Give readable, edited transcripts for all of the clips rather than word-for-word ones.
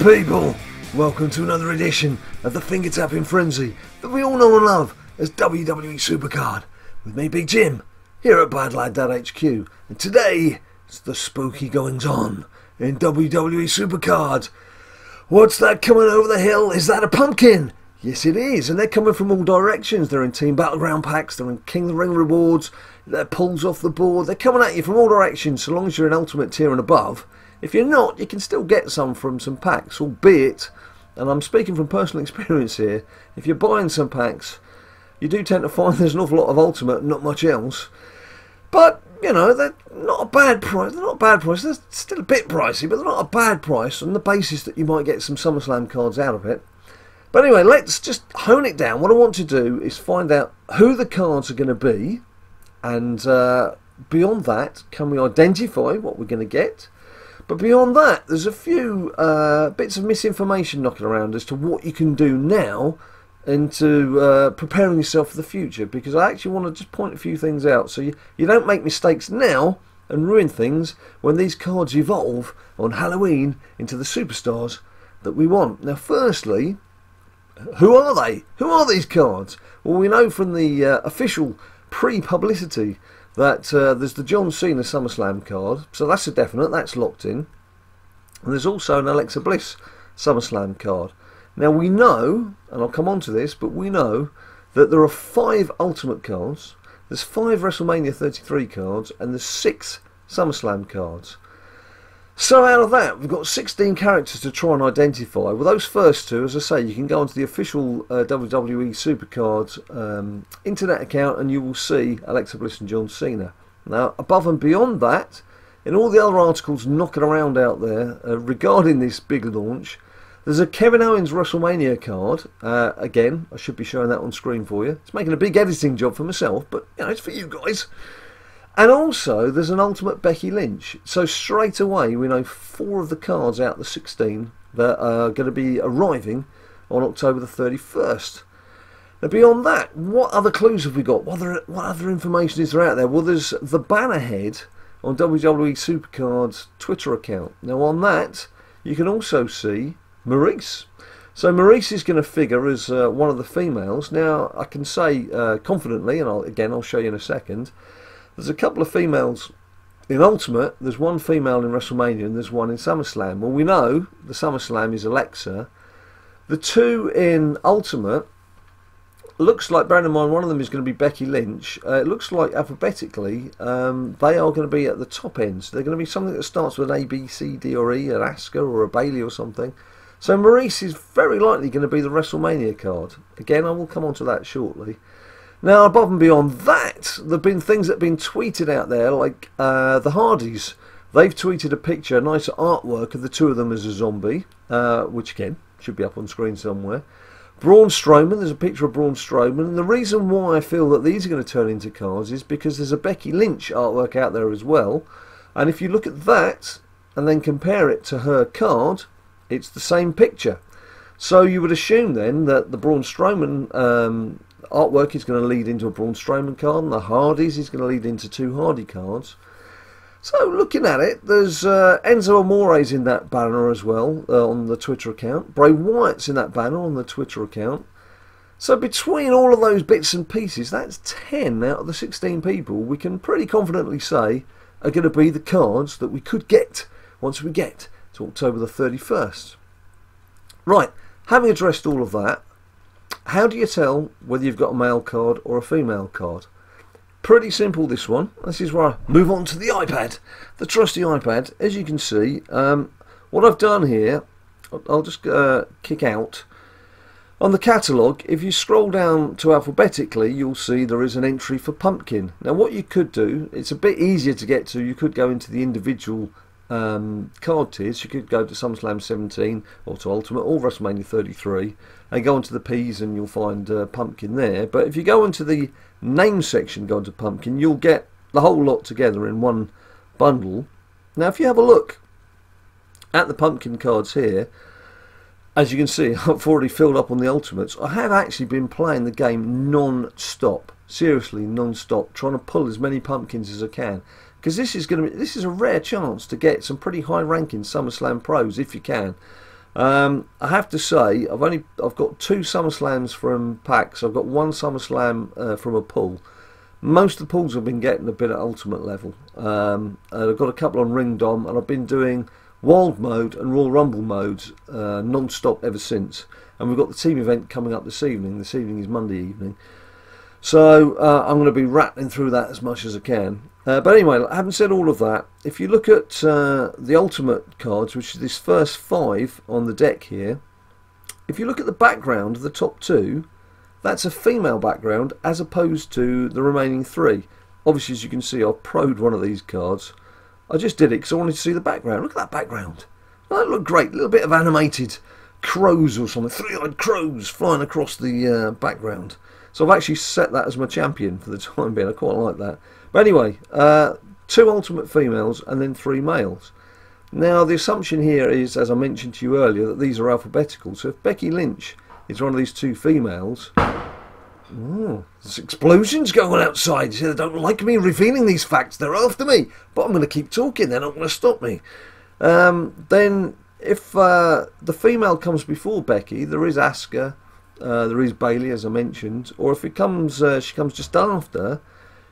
people, welcome to another edition of the finger tapping frenzy that we all know and love as WWE SuperCard, with me, Big Jim, here at BadLadDad HQ, and today it's the spooky goings on in WWE SuperCard. What's that coming over the hill? Is that a pumpkin? Yes it is, and they're coming from all directions. They're in Team Battleground packs, they're in King of the Ring rewards, they're pulls off the board, they're coming at you from all directions so long as you're in Ultimate tier and above. If you're not, you can still get some from some packs, albeit, and I'm speaking from personal experience here, if you're buying some packs, you do tend to find there's an awful lot of Ultimate and not much else. But, you know, they're not a bad price. They're not a bad price. They're still a bit pricey, but they're not a bad price on the basis that you might get some SummerSlam cards out of it. But anyway, let's just hone it down. What I want to do is find out who the cards are going to be, and beyond that, can we identify what we're going to get? But beyond that, there's a few bits of misinformation knocking around as to what you can do now into preparing yourself for the future, because I actually want to just point a few things out so you don't make mistakes now and ruin things when these cards evolve on Halloween into the superstars that we want. Now firstly, who are they? Who are these cards? Well, we know from the official pre-publicity that there's the John Cena SummerSlam card, so that's a definite, that's locked in. And there's also an Alexa Bliss SummerSlam card. Now we know, and I'll come on to this, but we know that there are 5 Ultimate cards, there's 5 WrestleMania 33 cards, and there's 6 SummerSlam cards. So out of that, we've got 16 characters to try and identify. With those first 2, as I say, you can go onto the official WWE SuperCard internet account and you will see Alexa Bliss and John Cena. Now, above and beyond that, in all the other articles knocking around out there regarding this big launch, there's a Kevin Owens WrestleMania card. Again, I should be showing that on screen for you. It's making a big editing job for myself, but you know, it's for you guys. And also, there's an Ultimate Becky Lynch. So straight away, we know 4 of the cards out of the 16 that are going to be arriving on October the 31st. Now beyond that, what other clues have we got? What other information is there out there? Well, there's the banner head on WWE SuperCard's Twitter account. Now on that, you can also see Maurice. So Maurice is going to figure as one of the females. Now I can say confidently, and I'll show you in a second, there's a couple of females in Ultimate, there's one female in WrestleMania and there's one in SummerSlam. Well, we know the SummerSlam is Alexa. The 2 in Ultimate, looks like, bearing in mind one of them is going to be Becky Lynch, it looks like alphabetically they are going to be at the top end. So they're going to be something that starts with an A, B, C, D or E, an Asuka or a Bailey or something. So Maurice is very likely going to be the WrestleMania card. Again, I will come on to that shortly. Now, above and beyond that, there have been things that have been tweeted out there, like the Hardys. They've tweeted a picture, a nice artwork of the 2 of them as a zombie, which again, should be up on screen somewhere. Braun Strowman, there's a picture of Braun Strowman, and the reason why I feel that these are going to turn into cards is because there's a Becky Lynch artwork out there as well, and if you look at that and then compare it to her card, it's the same picture. So you would assume then that the Braun Strowman artwork is going to lead into a Braun Strowman card, and the Hardys is going to lead into 2 Hardy cards. So looking at it, there's Enzo Amore's in that banner as well on the Twitter account. Bray Wyatt's in that banner on the Twitter account. So between all of those bits and pieces, that's 10 out of the 16 people we can pretty confidently say are going to be the cards that we could get once we get to October the 31st. Right, having addressed all of that, how do you tell whether you've got a male card or a female card? Pretty simple, this one. This is where I move on to the iPad, the trusty iPad. As you can see, what I've done here, I'll just kick out. On the catalogue, if you scroll down to alphabetically, you'll see there is an entry for Pumpkin. Now what you could do, it's a bit easier to get to, you could go into the individual card tiers. You could go to SummerSlam 17 or to Ultimate or WrestleMania 33 and go into the P's and you'll find Pumpkin there. But if you go into the name section, go into Pumpkin, you'll get the whole lot together in one bundle. Now if you have a look at the Pumpkin cards here, as you can see, I've already filled up on the Ultimates. I have actually been playing the game non-stop, seriously non-stop, trying to pull as many pumpkins as I can. Because this is a rare chance to get some pretty high-ranking SummerSlam pros if you can. I have to say, I've got 2 SummerSlams from packs. I've got 1 SummerSlam from a pull. Most of the pulls I've been getting have been at Ultimate level. I've got a couple on Ring Dom, and I've been doing Wild Mode and Royal Rumble modes non-stop ever since. And we've got the team event coming up this evening. This evening is Monday evening. So I'm going to be rattling through that as much as I can. But anyway, having said all of that, if you look at the Ultimate cards, which is this first 5 on the deck here, if you look at the background of the top 2, that's a female background as opposed to the remaining 3. Obviously, as you can see, I've pro'd one of these cards. I just did it because I wanted to see the background. Look at that background. That looked great. A little bit of animated crows or something. 3-eyed crows flying across the background. So I've actually set that as my champion for the time being. I quite like that. But anyway, 2 Ultimate females and then 3 males. Now, the assumption here is, as I mentioned to you earlier, that these are alphabetical. So if Becky Lynch is one of these 2 females... Oh, there's explosions going on outside. They don't like me revealing these facts. They're after me. But I'm going to keep talking. They're not going to stop me. Then, if the female comes before Becky, there is Asuka, there is Bayley, as I mentioned. Or if it comes, she comes just after,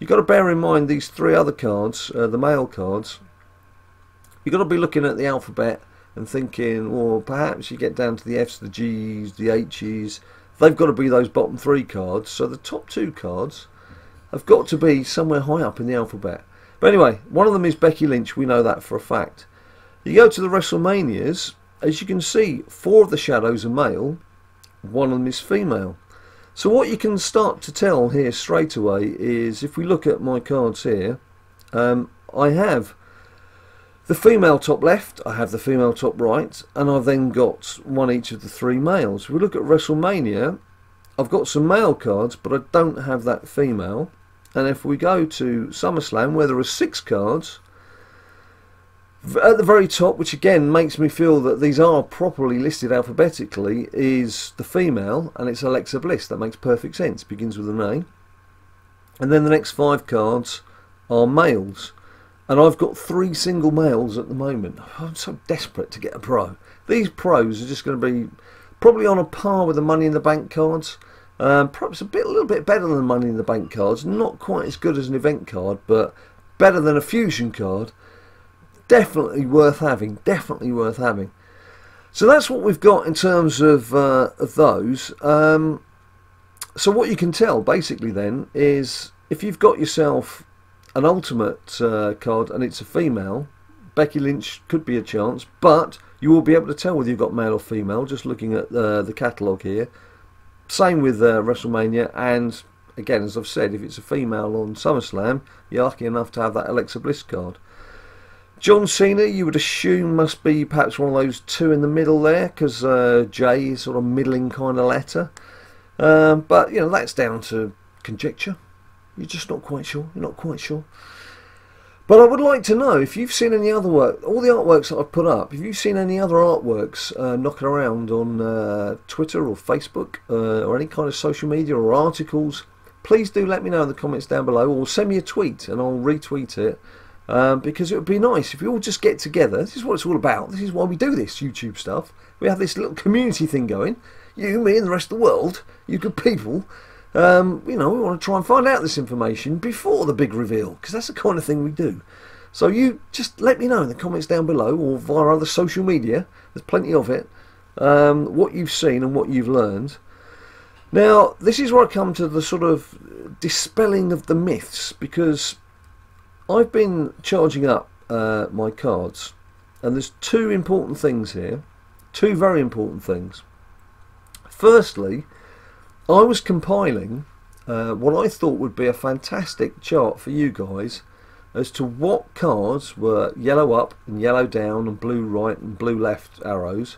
you've got to bear in mind these 3 other cards, the male cards. You've got to be looking at the alphabet and thinking, well, perhaps you get down to the F's, the G's, the H's. They've got to be those bottom 3 cards. So the top 2 cards have got to be somewhere high up in the alphabet. But anyway, one of them is Becky Lynch. We know that for a fact. You go to the WrestleManias, as you can see, 4 of the shadows are male, 1 of them is female. So what you can start to tell here straight away is, if we look at my cards here, I have the female top left, I have the female top right, and I've then got 1 each of the 3 males. If we look at WrestleMania, I've got some male cards, but I don't have that female. And if we go to SummerSlam, where there are 6 cards, at the very top, which again makes me feel that these are properly listed alphabetically, is the female, and it's Alexa Bliss. That makes perfect sense. Begins with a name. And then the next 5 cards are males. And I've got 3 single males at the moment. I'm so desperate to get a pro. These pros are just going to be probably on a par with the Money in the Bank cards. Perhaps a little bit better than Money in the Bank cards. Not quite as good as an event card, but better than a fusion card. Definitely worth having. Definitely worth having. So that's what we've got in terms of those. So what you can tell basically then is, if you've got yourself an Ultimate card and it's a female, Becky Lynch could be a chance, but you will be able to tell whether you've got male or female just looking at the catalogue here. Same with WrestleMania, and again, as I've said, if it's a female on SummerSlam, you're lucky enough to have that Alexa Bliss card. John Cena, you would assume, must be perhaps one of those 2 in the middle there, because J is sort of middling kind of letter. But, you know, that's down to conjecture. You're just not quite sure. You're not quite sure. But I would like to know if you've seen any other work, all the artworks that I've put up, if you've seen any other artworks knocking around on Twitter or Facebook or any kind of social media or articles, please do let me know in the comments down below, or send me a tweet and I'll retweet it, because it would be nice if we all just get together. This is what it's all about. This is why we do this YouTube stuff. We have this little community thing going. You, me and the rest of the world, you good people. You know, we want to try and find out this information before the big reveal, because that's the kind of thing we do. So you just let me know in the comments down below, or via other social media, there's plenty of it, what you've seen and what you've learned. Now, this is where I come to the sort of dispelling of the myths, because I've been charging up my cards, and there's 2 important things here, 2 very important things. Firstly, I was compiling what I thought would be a fantastic chart for you guys as to what cards were yellow up and yellow down and blue right and blue left arrows.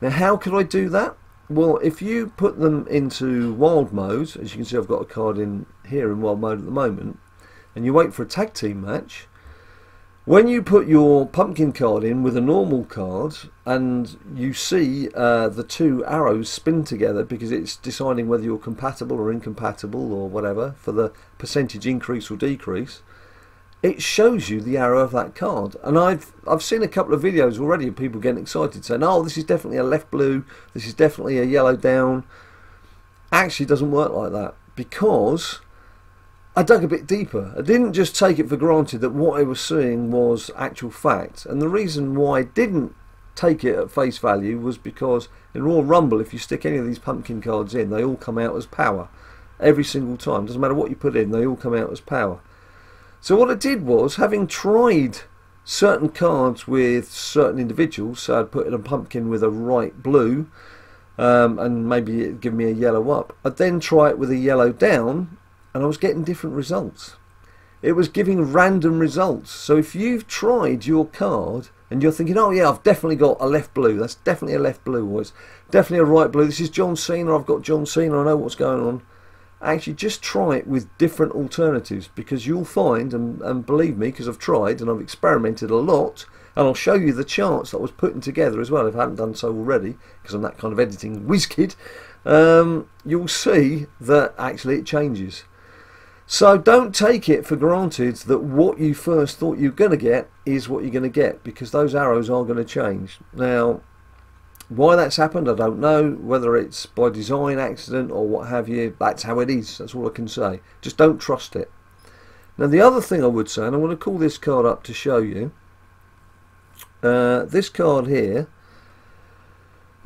Now, how could I do that? Well, if you put them into wild mode, as you can see I've got a card in here in wild mode at the moment, and you wait for a tag team match, when you put your pumpkin card in with a normal card and you see the 2 arrows spin together, because it's deciding whether you're compatible or incompatible or whatever for the percentage increase or decrease, it shows you the arrow of that card. And I've seen a couple of videos already of people getting excited saying, oh, this is definitely a left blue, this is definitely a yellow down. Actually, it doesn't work like that, because I dug a bit deeper. I didn't just take it for granted that what I was seeing was actual fact. And the reason why I didn't take it at face value was because in Royal Rumble, if you stick any of these pumpkin cards in, they all come out as power. Every single time. Doesn't matter what you put in, they all come out as power. So what I did was, having tried certain cards with certain individuals, so I'd put in a pumpkin with a right blue, and maybe it'd give me a yellow up. I'd then try it with a yellow down, and I was getting different results. It was giving random results. So if you've tried your card and you're thinking, oh yeah, I've definitely got a left blue, that's definitely a left blue, or it's definitely a right blue, this is John Cena, I've got John Cena, I know what's going on. Actually, just try it with different alternatives, because you'll find, and believe me, because I've tried and I've experimented a lot, and I'll show you the charts that I was putting together as well if I haven't done so already, because I'm that kind of editing whiz kid. You'll see that actually it changes. So don't take it for granted that what you first thought you were going to get is what you're going to get, because those arrows are going to change. Now, why that's happened, I don't know. Whether it's by design, accident, or what have you, that's how it is. That's all I can say. Just don't trust it. Now, the other thing I would say, and I'm going to call this card up to show you, this card here,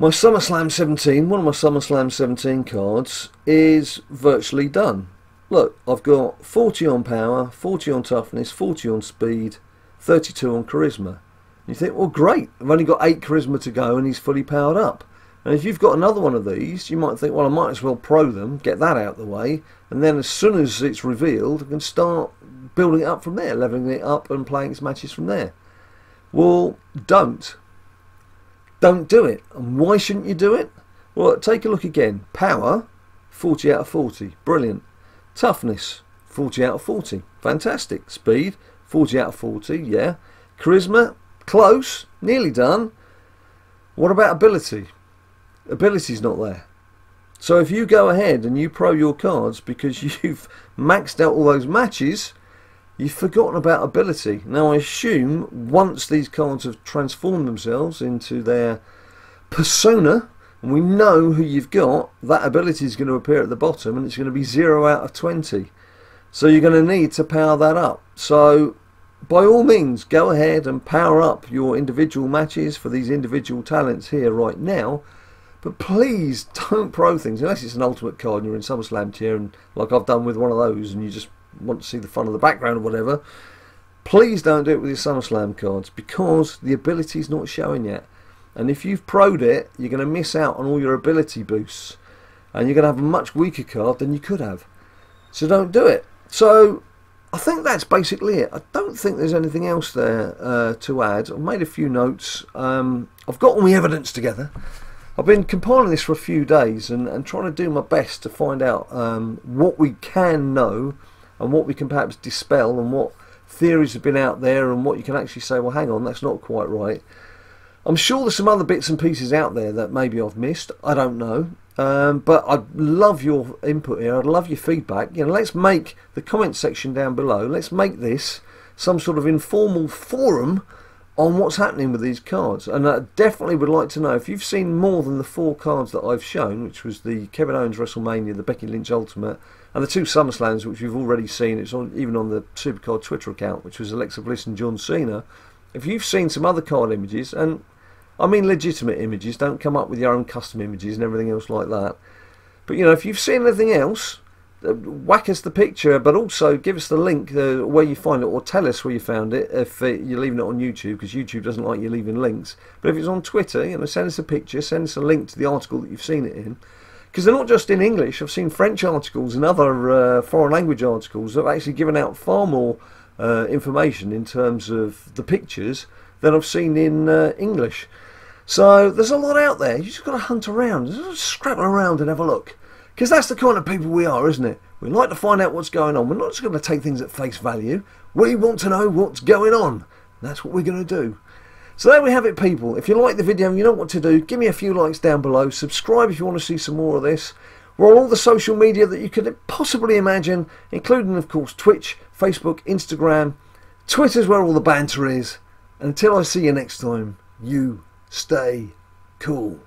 my SummerSlam 17, one of my SummerSlam 17 cards, is virtually done. Look, I've got 40 on power, 40 on toughness, 40 on speed, 32 on charisma. You think, well, great, I've only got 8 charisma to go and he's fully powered up. And if you've got another one of these, you might think, well, I might as well pro them, get that out of the way, and then as soon as it's revealed, I can start building it up from there, leveling it up and playing its matches from there. Well, don't. Don't do it. And why shouldn't you do it? Well, take a look again. Power, 40 out of 40. Brilliant. Toughness, 40 out of 40. Fantastic. Speed, 40 out of 40. Yeah. Charisma, close. Nearly done. What about ability? Ability's not there. So if you go ahead and you pro your cards because you've maxed out all those matches, you've forgotten about ability. Now I assume once these cards have transformed themselves into their persona, and we know who you've got, that ability is going to appear at the bottom and it's going to be 0 out of 20. So you're going to need to power that up. So by all means, go ahead and power up your individual matches for these individual talents here right now. But please don't pro things, unless it's an ultimate card and you're in SummerSlam tier, and like I've done with one of those, and you just want to see the fun of the background or whatever. Please don't do it with your SummerSlam cards, because the ability's not showing yet. And if you've pro'd it, you're going to miss out on all your ability boosts, and you're going to have a much weaker card than you could have. So don't do it. So I think that's basically it. I don't think there's anything else there to add. I've made a few notes. I've got all my evidence together. I've been compiling this for a few days and trying to do my best to find out what we can know and what we can perhaps dispel, and what theories have been out there, and what you can actually say, well, hang on, that's not quite right. I'm sure there's some other bits and pieces out there that maybe I've missed. I don't know. But I'd love your input here. I'd love your feedback. You know, let's make the comment section down below. Let's make this some sort of informal forum on what's happening with these cards. And I definitely would like to know if you've seen more than the 4 cards that I've shown, which was the Kevin Owens WrestleMania, the Becky Lynch Ultimate, and the 2 SummerSlams, which we've already seen. It's on, even on the SuperCard Twitter account, which was Alexa Bliss and John Cena. If you've seen some other card images, and I mean legitimate images, don't come up with your own custom images and everything else like that. But, you know, if you've seen anything else, whack us the picture, but also give us the link where you find it, or tell us where you found it if you're leaving it on YouTube, because YouTube doesn't like you leaving links. But if it's on Twitter, you know, send us a picture, send us a link to the article that you've seen it in. Because they're not just in English. I've seen French articles and other foreign language articles that have actually given out far more information in terms of the pictures than I've seen in English. So there's a lot out there. You just got to hunt around, just scrabble around and have a look. Because that's the kind of people we are, isn't it? We like to find out what's going on. We're not just going to take things at face value. We want to know what's going on. That's what we're going to do. So there we have it, people. If you like the video and you know what to do, give me a few likes down below. Subscribe if you want to see some more of this. We're on all the social media that you could possibly imagine, including, of course, Twitch, Facebook, Instagram, Twitter's where all the banter is. And until I see you next time, you stay cool.